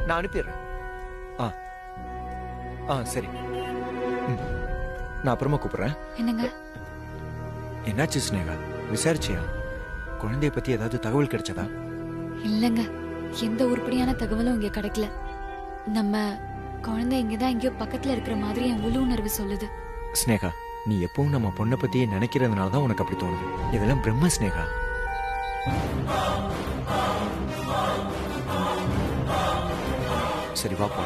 நான் அனுப்பிடுறேன். ஆ ஆ சரி. நான் அப்புறமா கூப்பிடுறேன். என்னங்க? என்னாச்சு ஸ்னேகா, விசாரிச்சியா? குழந்தைய பத்தி ஏதாவது தகவல் கிடைச்சதா? இல்லங்க, எந்த உருப்படியான தகவலும் இங்க கிடைக்கல. நம்ம குழந்தை இங்கதான் எங்கேயோ பக்கத்துல இருக்கிற மாதிரி என் உள்ளுணர்வு சொல்லுது. ஸ்னேகா, நீ எப்பவும் நம்ம பொண்ணை பத்தியே நினைக்கிறதுனால தான் உனக்கு அப்படி தோணுது. இதெல்லாம் பிரம்ம ஸ்னேகா. சரி வாப்பா.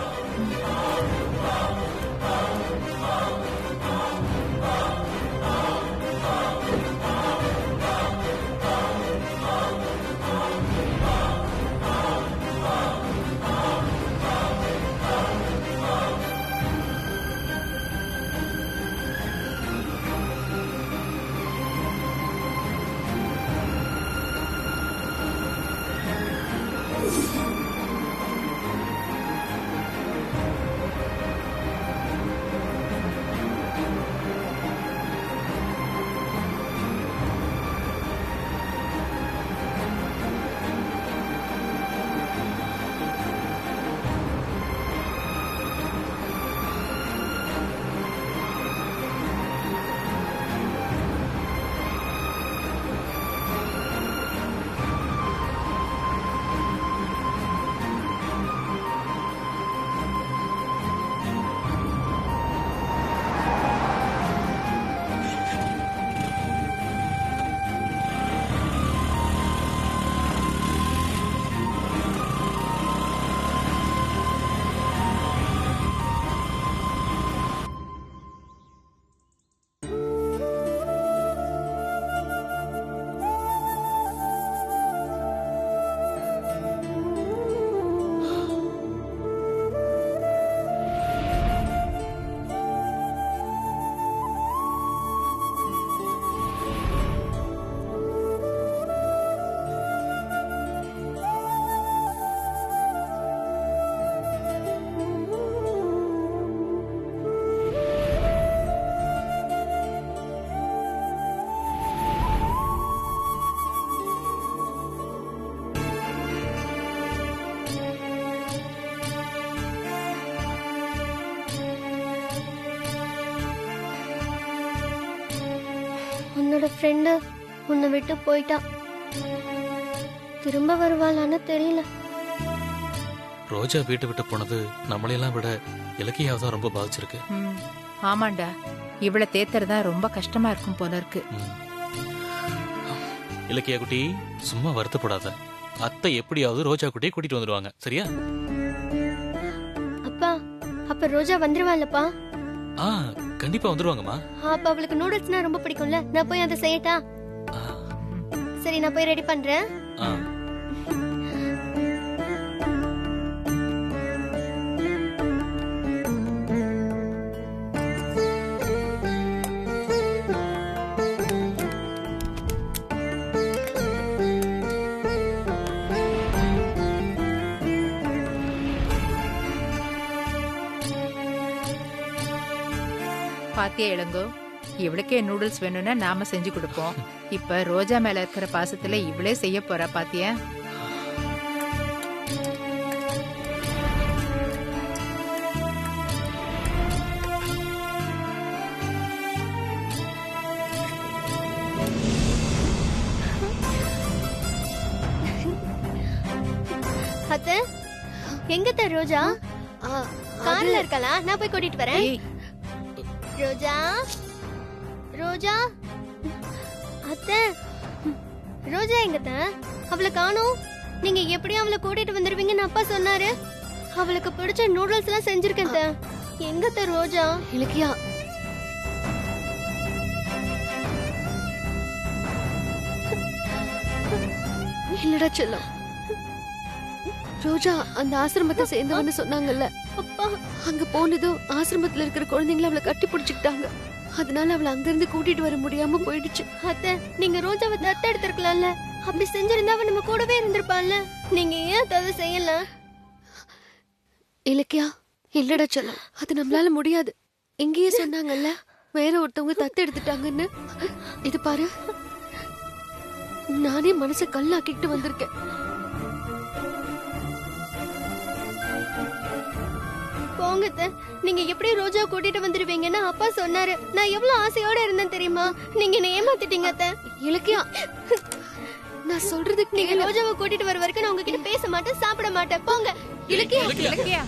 உன்னோட ஃப்ரெண்டு உன்னை விட்டு போயிட்டா. திரும்ப வருவாளான்னு தெரியல. ரோஜா வீட்டை விட்டு போனது நம்மளையெல்லாம் விட இலக்கியாவை தான் ரொம்ப பாதிச்சிருக்கு. ஆமாண்டா, இவளை தேத்துறதா ரொம்ப கஷ்டமா இருக்கும் போல இருக்கு. இலக்கியா குட்டி, சும்மா வருத்தப்படாத. அத்தை எப்படியாவது ரோஜா குட்டியை கூட்டிட்டு வந்துடுவாங்க, சரியா? அப்பா, அப்ப ரோஜா வந்துருவாள்லப்பா? கண்டிப்பா வந்துருவாங்கம்மா. அப்ப அவளுக்கு நூடுல்ஸ்னா ரொம்ப பிடிக்கும்ல, நான் போய் அதை செய்யட்டா? சரி, நான் போய் ரெடி பண்றேன். பாத்தியா இளங்கோ, இவளுக்கே நூடுல்ஸ் வேணும்னா நாம செஞ்சு கொடுப்போம். இப்ப ரோஜா மேல இருக்கிற பாசத்துல இவளே செய்ய போறா. பாத்தியா? அத்தை, எங்க ரோஜா? கார்ல இருக்கலா? நான் போய் கூட்டிட்டு வரேன். ரோஜா, ரோஜா, அத்தை, ரோஜா எங்கத்த? அவளை காணோம். நீங்க எப்படியும் அவளை கூட்டிட்டு வந்துருவீங்கன்னு அப்பா சொன்னாரு. அவளுக்கு பிடிச்ச நூடுல்ஸ் எல்லாம் செஞ்சிருக்கேன். எங்கத்த ரோஜா? இலக்கியா, இல்லடா செல்லம், ரோஜா அந்த ஆசிரமத்தை சேர்ந்தவன்னு சொன்னாங்கல்ல. அப்பா, அங்க போனதும் ஆசிரமத்துல இருக்கிற குழந்தைங்களை அவளை கட்டி பிடிச்சுக்கிட்டாங்க. அதனால அவளை அங்கிருந்து கூட்டிட்டு வர முடியாம போயிடுச்சு. அத்தை, நீங்க ரோஜாவை தத்த எடுத்திருக்கலாம்ல. அப்படி செஞ்சிருந்தா அவ நம்ம கூடவே இருந்திருப்பான்ல. நீங்க ஏன் அதை செய்யல? இலக்கியா, இல்லடா செல்லம், அது நம்மளால முடியாது. இங்கேயே சொன்னாங்கல்ல, வேற ஒருத்தவங்க தத்து எடுத்துட்டாங்கன்னு. இது பாரு, நானே மனசை கல்லாக்கிட்டு வந்திருக்கேன். போங்க அத்தை. நீங்க எப்படி ரோஜா கூட்டிட்டு வந்துருவீங்கன்னு அப்பா சொன்னாரு. நான் எவ்வளவு ஆசையோட இருந்தேன் தெரியுமா? நீங்க என்ன ஏமாத்திட்டீங்க அத்தை. இலக்கியா, நான் சொல்றது நீங்க கேளு. ரோஜாவை கூட்டிட்டு வர வரைக்கும் நான் உங்ககிட்ட பேச மாட்டேன், சாப்பிட மாட்டேன். போங்க. இலக்கியா, இலக்கியா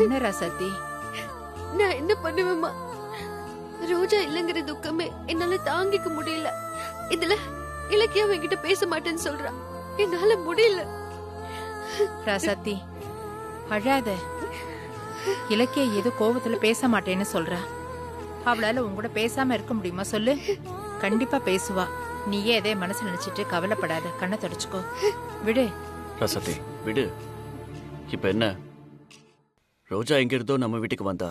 என்ன ராசாத்தி? நான் என்ன பண்ணுவேம்மா? ரோஜா இல்லங்கிற துக்கமே என்னால தாங்கிக்க முடியல. இதுல இலக்கியா என்கிட்ட பேச மாட்டேன்னு சொல்றா. என்னால முடியல. ராசாத்தி அழாத. இலக்கிய ஏதோ கோபத்துல பேச மாட்டேன்னு சொல்றா. அவளால உங்கூட பேசாம இருக்க முடியுமா சொல்லு? கண்டிப்பா பேசுவா. நீயே அதே மனசு நினைச்சிட்டு கவலைப்படாத. கண்ணை தொடச்சுக்கோ. விடு ரசதி விடு. இப்ப என்ன, ரோஜா எங்க இருந்தோ நம்ம வீட்டுக்கு வந்தா.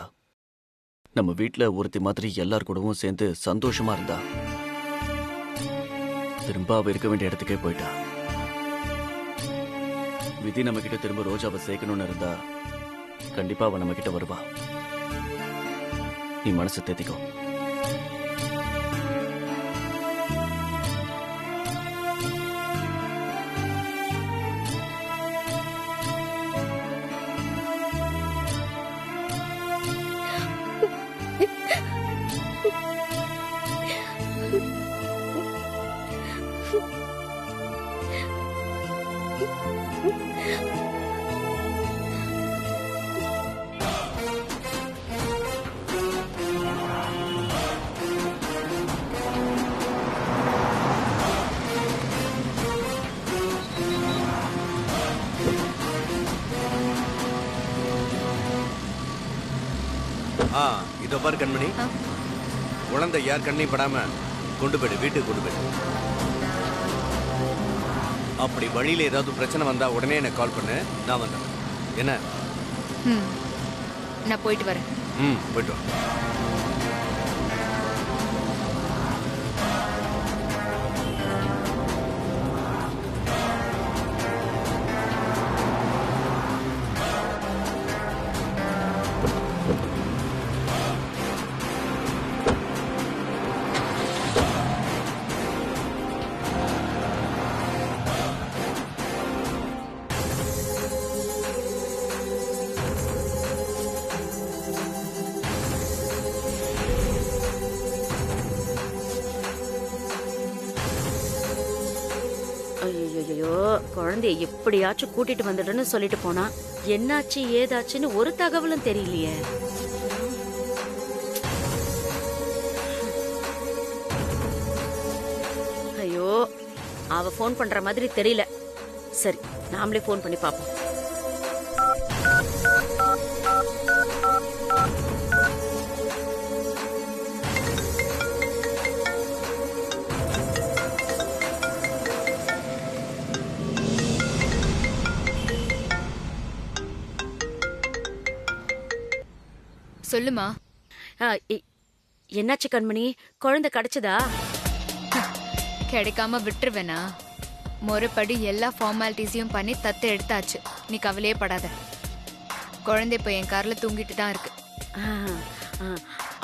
நம்ம வீட்டுல ஒருத்தி மாதிரி எல்லார் கூடவும் சேர்ந்து சந்தோஷமா இருந்தா. திரும்ப அவ இருக்க வேண்டிய இடத்துக்கே போயிட்டா. விதி நம்ம கிட்ட திரும்ப ரோஜாவை சேர்க்கணும்னு இருந்தா கண்டிப்பா அவ நம்ம கிட்ட வருவா. நீ மனசு தேத்திக்கோ. இதோ பாரு கண்மணி, குழந்தை யார் கண்ணையும் படாம கொண்டு போயிடு, வீட்டுக்கு கொண்டு போயிடு. அப்படி வழியில ஏதாவது பிரச்சனை வந்தா உடனே எனக்கு கால் பண்ணு, நான் வந்தேன். என்ன? நான் போயிட்டு வரேன். போயிட்டு வா. ஐயோ, குழந்தைய எப்படியாச்சும் கூட்டிட்டு வந்துடுன்னு சொல்லிட்டு போனா, என்னாச்சு ஏதாச்சுன்னு ஒரு தகவலும் தெரியலையே. ஐயோ, அவ போன் பண்ற மாதிரி தெரியல. சரி, நாமளே போன் பண்ணி பாப்போம். சொல்லுமா. என்னாச்சு கண்மணி, குழந்தை கிடைச்சதா? கிடைக்காம விட்டுருவேனா? முறைப்படி எல்லா ஃபார்மாலிட்டிஸையும் பண்ணி தத்து எடுத்தாச்சு. நீ கவலையே படாத. குழந்தை இப்போ என் கார்ல தூங்கிட்டு தான் இருக்கு.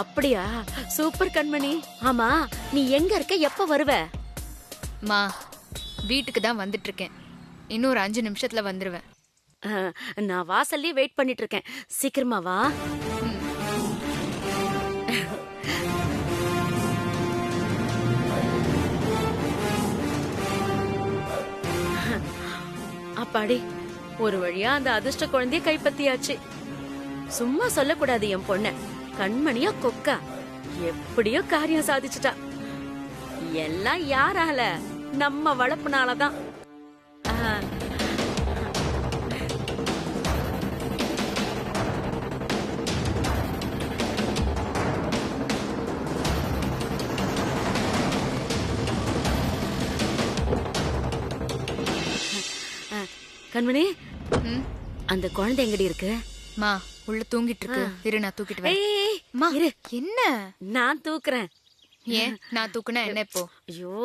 அப்படியா? சூப்பர் கண்மணி. ஆமா, நீ எங்க இருக்க, எப்ப வருவ? மா, வீட்டுக்கு தான் வந்துட்டு இருக்கேன். இன்னும் ஒரு 5 நிமிஷத்துல வந்துருவேன். நான் வாசல்லே வெயிட் பண்ணிட்டு இருக்கேன். சீக்கிரமா வா. அப்பாடி, ஒரு வழியா அந்த அதிர்ஷ்ட குழந்தைய கைப்பற்றியாச்சு. சும்மா சொல்லக்கூடாது என் பொண்ண. கண்மணியா கொக்கா எப்படியோ காரியம் சாதிச்சுட்டா. எல்லாம் யாரால? நம்ம வளர்ப்புனாலதான். கண்மணி, ம். அந்த குழந்தை எங்கடி இருக்கு? மா உள்ள தூங்கிட்டு இருக்கு. இரு நான் தூக்கிட்டு வரேன். ஏய், அம்மா, இரு. என்ன? நான் தூக்குறேன். ஏன் நான் தூக்குனா என்ன இப்போ? ஐயோ,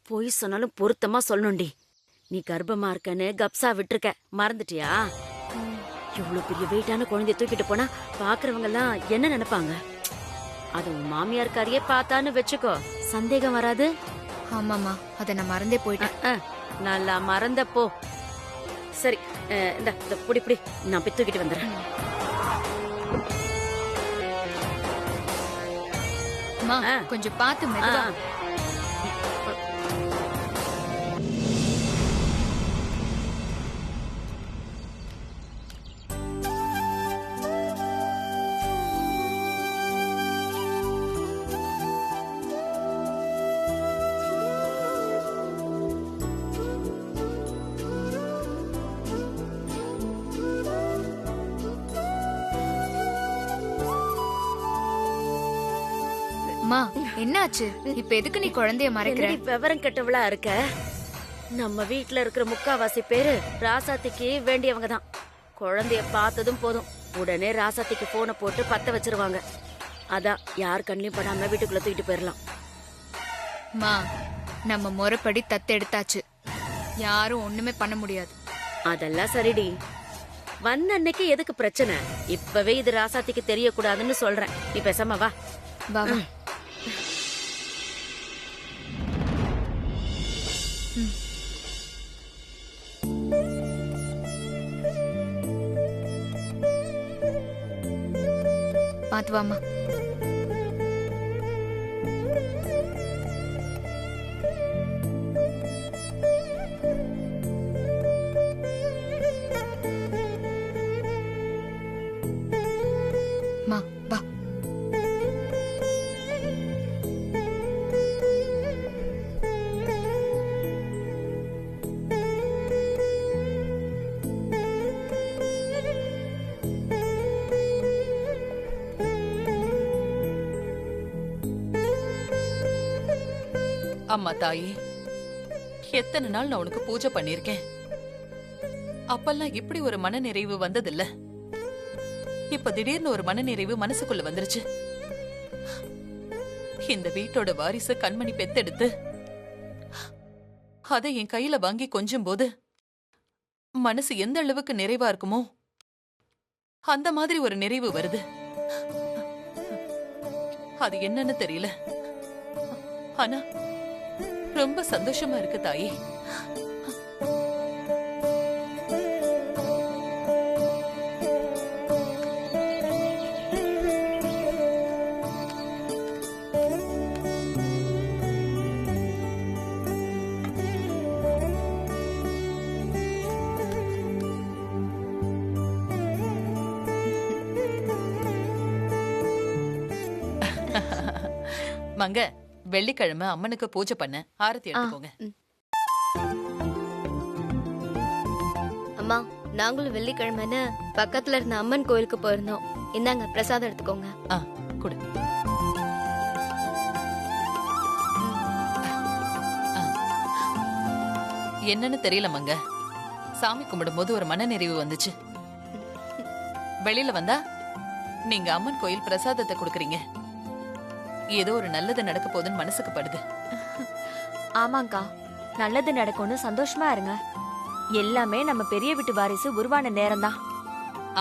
பொய் சொன்னாலும் பொருத்தமா சொல்லணும்டி. நீ கர்ப்பமா இருக்கன்னு கப்சா விட்டுருக்க, மறந்துட்டியா? இவ்வளவு பெரிய வெயிட்டான குழந்தைய தூக்கிட்டு போனா பாக்குறவங்க எல்லாம் என்ன நினைப்பாங்க? அது உன் மாமியார்காரியே பார்த்தான்னு வச்சுக்கோ, சந்தேகம் வராது? ஆமாமா, அத நான் மறந்தே போயிட்டேன். நல்லா மறந்தப்போ. சரி, இந்த புடி புடி, நான் போய் தூக்கிட்டு வந்துடுறேன். அம்மா, கொஞ்சம் பார்த்து மெதுவா. அம்மா, என்னாச்சு? இப்ப எதுக்கு நீ குழந்தைய மறைக்கிற? என்னடி விவரம் கெட்டவளா இருக்க? நம்ம வீட்ல இருக்கிற முக்காவாசி பேரு ராசாத்திக்கு வேண்டியவங்க தான். குழந்தைய பார்த்ததும் போதும் உடனே ராசாத்திக்கு போனை போட்டு பத்த வச்சிருவாங்க. அதான் யார் கண்ணிலையும் படாம வீட்டுக்குள்ள தூக்கிட்டு போயிடலாம். அம்மா, நம்ம முறைப்படி தத்து எடுத்தாச்சு, யாரும் ஒண்ணுமே பண்ண முடியாது. அதெல்லாம் சரிடி. வந்த அன்னைக்கு எதுக்கு பிரச்சனை? இப்பவே இது ராசாத்திக்கு தெரியக்கூடாதுன்னு சொல்றேன். நீ பேசாம வா. வா வா. பாத்து வாமா. மா வா. அம்மா தாயே, எத்தனை நாள் நான் உனக்கு பூஜை பண்ணிருக்கேன். அப்பெல்லாம் இப்படி ஒரு மன நிறைவு வந்ததில்ல. இப்ப திடீர்னு ஒரு மன நிறைவு மனசுக்குள்ள வந்துருச்சு. இந்த வீட்டோட வாரிசு கண்மணி பெத்தெடுத்து அதை என் கையில வாங்கி கொஞ்சும் போது மனசு எந்த அளவுக்கு நிறைவா இருக்குமோ அந்த மாதிரி ஒரு நிறைவு வருது. அது என்னன்னு தெரியல, ஆனா ரொம்ப சந்தோஷமா இருக்கு தாயே. மங்க, வெள்ளிக்கிழமை அம்மனுக்கு பூஜை பண்ண ஆரத்தி எடுத்துக்கோங்க. அம்மா, நாங்களும் வெள்ளிக்கிழமைன்னு பக்கத்துல இருந்த அம்மன் கோயிலுக்கு போயிருந்தோம். இந்தாங்க பிரசாதம் எடுத்துக்கோங்க. கொடு. என்னன்னு தெரியல மங்க, சாமி கும்பிடும் போது ஒரு மன நிறைவு வந்துச்சு. வெளியில வந்தா நீங்க அம்மன் கோயில் பிரசாதத்தை கொடுக்கறீங்க, ஏதோ ஒரு நல்லது நடக்க போகுதுன்னு மனசுக்கு படுது. ஆமாங்கா, நல்லது நடக்கும்னு சந்தோஷமா இருங்க. எல்லாமே நம்ம பெரிய வீட்டு வாரிசு உருவான நேரம் தான்.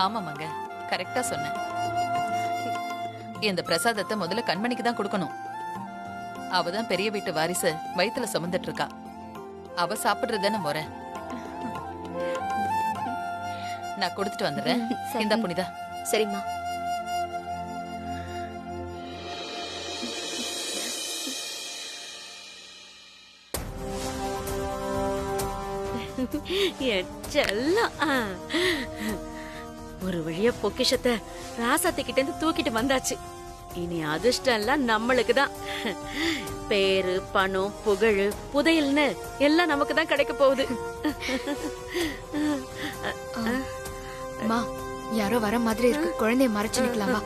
ஆமாமாங்க, கரெக்டா சொன்னேன். இந்த பிரசாதத்தை முதல்ல கண்மணிக்கு தான் கொடுக்கணும். அவதான் பெரிய வீட்டு வாரிசு வயித்துல சுமந்துட்டு இருக்கா. அவ சாப்பிடுறதுன்னு முறை. நான் கொடுத்துட்டு வந்துடுறேன். இந்த புனிதா. சரிம்மா. ஒரு வழியா பொக்கிஷத்தை ராசாத்திக்கிட்ட இருந்து தூக்கிட்டு வந்தாச்சு. இனி அதிர்ஷ்டம் எல்லாம் நம்மளுக்கு தான். பேரு, பணம், புகழ், புதையல்னு எல்லாம் நமக்கு தான் கிடைக்க போகுது. அம்மா, யாரோ வர மாதிரி இருக்கு, குழந்தைய மறைச்சு நிக்கலாமா?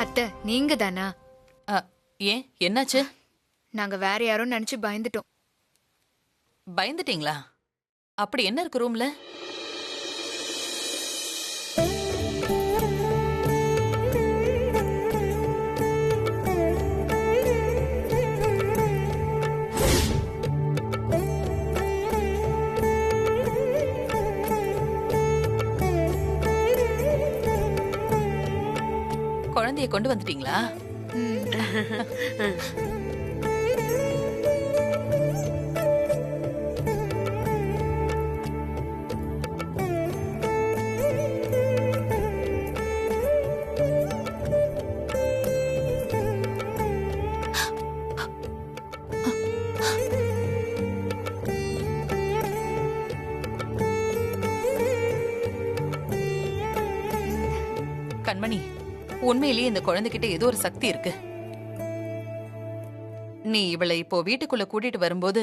அத்தை, நீங்க தானா? ஏன், என்னாச்சு? நாங்க வேற யாரோ நினைச்சு பயந்துட்டோம். பயந்துட்டீங்களா? அப்படி என்ன இருக்கு ரூம்ல? குழந்தைய கொண்டு வந்துட்டீங்களா? கண்மணி, உண்மையிலேயே இந்த குழந்தைகிட்ட ஏதோ ஒரு சக்தி இருக்கு. நீ இவளை இப்போ வீட்டுக்குள்ள கூட்டிட்டு வரும்போது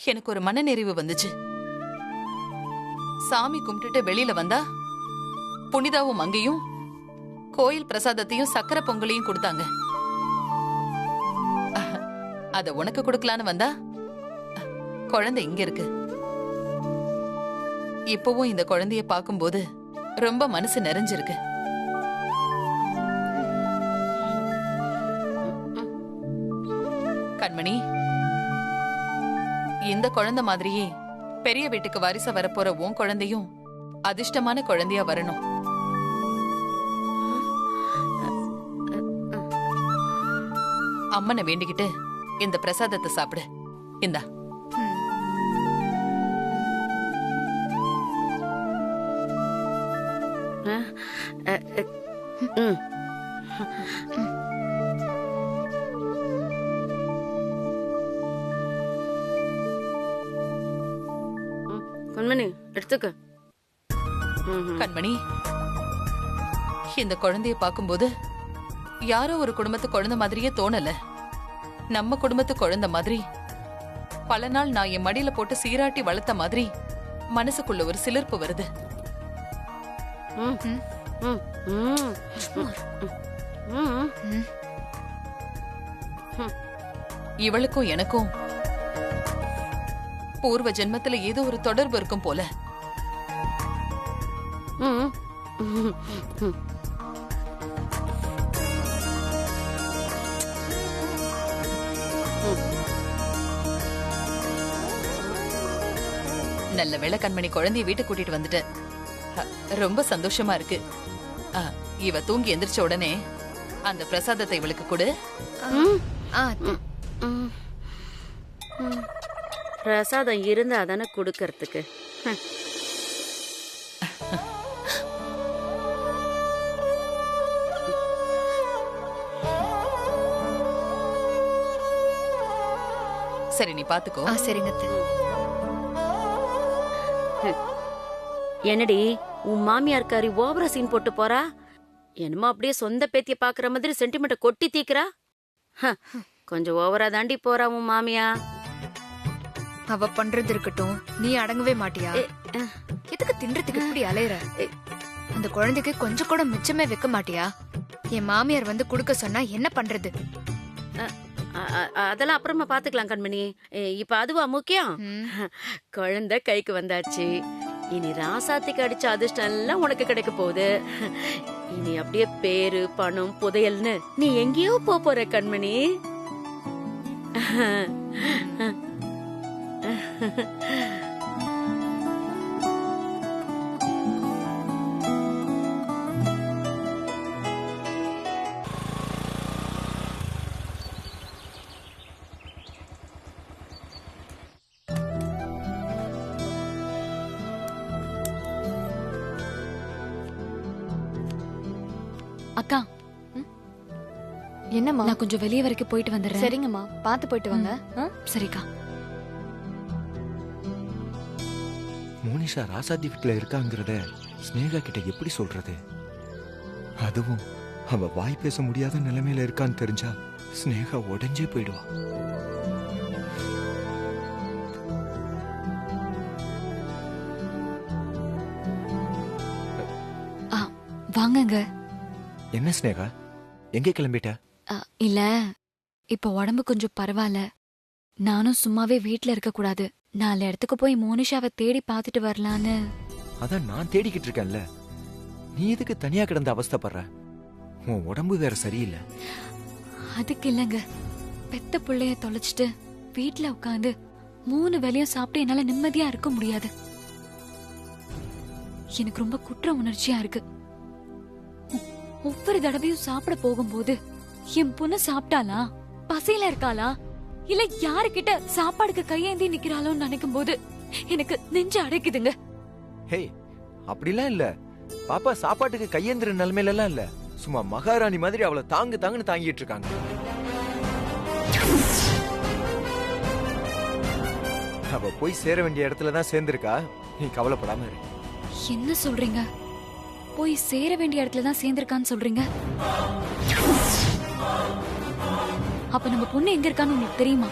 எனக்கு ஒரு மனநிறைவு வந்துச்சு. சாமி கும்பிட்டுட்டு வெளியில வந்தா புனிதாவும் அங்கேயும் கோயில் பிரசாதத்தையும் சக்கரை பொங்கலையும் கொடுத்தாங்க. அத உனக்கு கொடுக்கலான்னு வந்தா குழந்தை இங்க இருக்கு. இப்பவும் இந்த குழந்தைய பார்க்கும்போது ரொம்ப மனசு நிறைஞ்சிருக்கு. கண்மணி, இந்த குழந்தை மாதிரியே பெரிய வீட்டுக்கு வாரிசா வரப்போற உன் குழந்தையும் அதிர்ஷ்டமான குழந்தையா வரணும். அம்மனை வேண்டிக்கிட்டு இந்த பிரசாதத்தை சாப்பிடு. இந்தா. கண்மணி எடுத்துக்க. கண்மணி, இந்த குழந்தைய பார்க்கும்போது யாரோ ஒரு குடும்பத்து குழந்தை மாதிரியே தோணல. நம்ம குடும்பத்து குழந்தை மாதிரி பல நாள் நான் என் மடியில போட்டு சீராட்டி வளர்த்த மாதிரி மனசுக்குள்ள ஒரு சிலிர்ப்பு வருது. இவளுக்கும் எனக்கும் பூர்வ ஜென்மத்துல ஏதோ ஒரு தொடர்பு இருக்கும் போல. நல்ல வேளை கண்மணி, குழந்தைய வீட்டுக்கு கூட்டிட்டு வந்துட்டேன். ரொம்ப சந்தோஷமா இருக்கு. இவ தூங்கி எந்திரிச்ச உடனே அந்த பிரசாதத்தை இவளுக்கு கொடு. பிரசாதம் இருந்தா தானே கொடுக்கறதுக்கு. சரி, நீ பாத்துக்கோ. சரிங்க. என்னடி உன் மாமியார்காரி ஓவரா சீன் போட்டு போறா? என்னமோ அப்படியே சொந்த பேத்திய பாக்குற மாதிரி சென்டிமெண்ட கொட்டி தீக்குறா. கொஞ்சம் ஓவரா தாண்டி போறா உன் மாமியா. அவ பண்றது இருக்கட்டும், நீ அடங்கவே மாட்டியா? எதுக்கு தின்றதுக்கு இப்படி அலையற? அந்த குழந்தைக்கு கொஞ்சம் கூட மிச்சமே வைக்க மாட்டியா? என் மாமியார் வந்து குடுக்க சொன்னா என்ன பண்றது? அதெல்லாம் அப்புறமா பாத்துக்கலாம் கண்மணி. இப்ப அதுவா முக்கியம்? குழந்தை கைக்கு வந்தாச்சு. இனி ராசாத்திக்கு அடிச்ச அதிர்ஷ்டம் எல்லாம் உனக்கு கிடைக்க போகுது. இனி அப்படியே பேரு பணம் புதையல்னு நீ எங்கேயோ போற கண்மணி. அக்கா, என்னம்மா? நான் கொஞ்சம் வெளியே வரைக்கும் போயிட்டு வந்துடுறேன். சரிங்கம்மா, பாத்து போயிட்டு வாங்க. சரிக்கா. மோனிஷா ராசாத்தி வீட்டுல இருக்காங்கிறத ஸ்னேகா கிட்ட எப்படி சொல்றது? அதுவும் அவ வாய் பேச முடியாத நிலைமையில இருக்கான்னு தெரிஞ்சா ஸ்னேகா உடஞ்சே போயிடுவா. வாங்கங்க. என்ன ஸ்னேகா, எங்கே கிளம்பிட்ட? இல்ல, இப்ப உடம்பு கொஞ்சம் பரவாயில்ல. நானும் சும்மாவே வீட்ல இருக்க கூடாது. 4 இடத்துக்கு போய் மோனிஷாவை தேடி பார்த்துட்டு வரலான்னு. அதான் நான் தேடிக்கிட்டு இருக்கேன்ல. நீ எதுக்கு தனியா கிடந்து அவஸ்தைப்படுற? உன் உடம்பு வேற சரியில்லை. அதுக்கு இல்லைங்க, பெத்த பிள்ளைய தொலைச்சிட்டு வீட்டுல உட்காந்து 3 வேளையும் சாப்பிட்டு என்னால நிம்மதியா இருக்க முடியாது. எனக்கு ரொம்ப குற்ற உணர்ச்சியா இருக்கு. ஒவ்வொரு தடவையும் சாப்பிட போகும்போது என் பொண்ணு சாப்பிட்டாளா, பசியில இருக்காளா, இல்ல யாருக்கிட்ட சாப்பாடுக்கு கையேந்தி நிக்கிறாளோன்னு நினைக்கும் போது எனக்கு நெஞ்சு அடைக்குதுங்க. ஹே, அப்படிலாம் இல்ல. பாப்பா சாப்பாட்டுக்கு கையேந்திர நிலைமையில எல்லாம் இல்ல. சும்மா மகாராணி மாதிரி அவளை தாங்குன்னு தாங்கிட்டு இருக்காங்க. அவ போய் சேர வேண்டிய இடத்துல தான் சேர்ந்திருக்கா. நீ கவலைப்படாம இரு. என்ன சொல்றீங்க? போய் சேர வேண்டிய இடத்துல தான் சேர்ந்திருக்கான்னு சொல்றீங்க? அப்ப நம்ம பொண்ணு எங்க இருக்கான்னு உங்களுக்கு தெரியுமா?